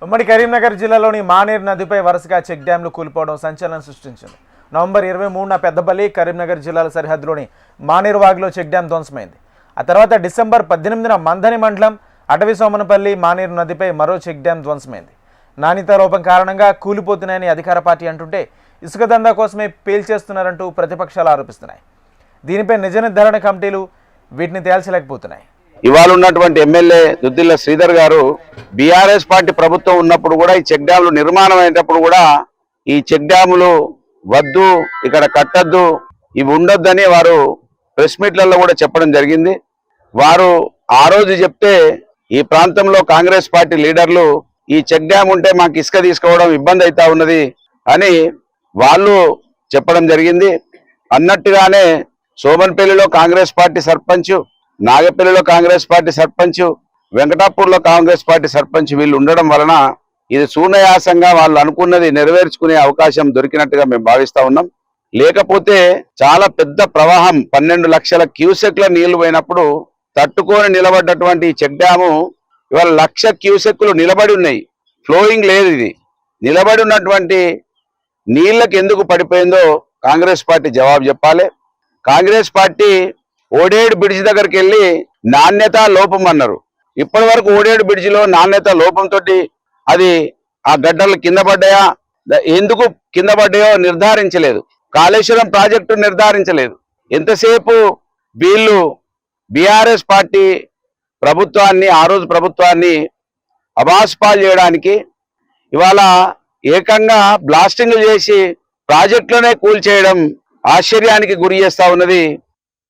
ఉమ్మడి కరీంనగర్ జిల్లాలోని మానేర్ నదిపై వరుసగా చెక్ డ్యాంలు కూలిపోవడం సంచలనం సృష్టించింది. నవంబర్ 23న పెద్దపల్లి కరీంనగర్ జిల్లాల సరిహద్దులోని మానేరు వాగులో చెక్ డ్యాం ధ్వంసమైంది. ఆ తర్వాత డిసెంబర్ 18న మంథని మండలం అటవీసోమనపల్లి మానేరు నదిపై మరో చెక్ డ్యాం ధ్వంసమైంది. నాణ్యత లోపం కారణంగా కూలిపోతున్నాయని అధికార పార్టీ అంటుంటే ఇసుక దందా కోసమే పేల్చేస్తున్నారంటూ ప్రతిపక్షాలు ఆరోపిస్తున్నాయి. దీనిపై నిజ నిర్ధారణ కమిటీలు వీటిని తేల్చలేకపోతున్నాయి. ఇవాళ ఉన్నటువంటి ఎమ్మెల్యే దుద్దిల్ల శ్రీధర్ గారు బీఆర్ఎస్ పార్టీ ప్రభుత్వం ఉన్నప్పుడు కూడా ఈ చెక్ డ్యాములు నిర్మాణం అయినప్పుడు కూడా ఈ చెక్ డ్యాములు వద్దు, ఇక్కడ కట్టద్దు, ఇవి ఉండొద్దని వారు ప్రెస్ మీట్లలో కూడా చెప్పడం జరిగింది. వారు ఆ రోజు చెప్తే ఈ ప్రాంతంలో కాంగ్రెస్ పార్టీ లీడర్లు ఈ చెక్ డ్యామ్ ఉంటే మాకు ఇసుక తీసుకోవడం ఇబ్బంది అవుతా ఉన్నది అని వాళ్ళు చెప్పడం జరిగింది. అన్నట్టుగానే సోమన్పల్లిలో కాంగ్రెస్ పార్టీ సర్పంచ్, నాగపల్లిలో కాంగ్రెస్ పార్టీ సర్పంచ్, వెంకటాపూర్లో కాంగ్రెస్ పార్టీ సర్పంచ్ వీళ్ళు ఉండడం వలన ఇది సునాయాసంగా వాళ్ళు అనుకున్నది నెరవేర్చుకునే అవకాశం దొరికినట్టుగా మేము భావిస్తా ఉన్నాం. లేకపోతే చాలా పెద్ద ప్రవాహం 12 లక్షల క్యూసెక్ల నీళ్లు పోయినప్పుడు తట్టుకొని నిలబడ్డటువంటి ఈ చెక్ డ్యాము ఇవాళ 1,00,000 క్యూసెక్లు నిలబడి ఉన్నాయి. ఫ్లోయింగ్ లేదు. ఇది నిలబడి ఉన్నటువంటి నీళ్ళకి ఎందుకు పడిపోయిందో కాంగ్రెస్ పార్టీ జవాబు చెప్పాలి. కాంగ్రెస్ పార్టీ ఓడేడు బ్రిడ్జి దగ్గరికి వెళ్ళి నాణ్యత లోపం అన్నారు. ఇప్పటి వరకు ఓడేడు బ్రిడ్జిలో నాణ్యత లోపంతో అది ఆ గడ్డలు కింద పడ్డాయా, ఎందుకు కింద పడ్డాయో నిర్ధారించలేదు. కాళేశ్వరం ప్రాజెక్టు నిర్ధారించలేదు. ఎంతసేపు వీళ్ళు బీఆర్ఎస్ పార్టీ ప్రభుత్వాన్ని, ఆ రోజు ప్రభుత్వాన్ని అబాస్పాలు చేయడానికి ఇవాళ ఏకంగా బ్లాస్టింగ్లు చేసి ప్రాజెక్టులోనే కూల్చేయడం ఆశ్చర్యానికి గురి చేస్తా ఉన్నది.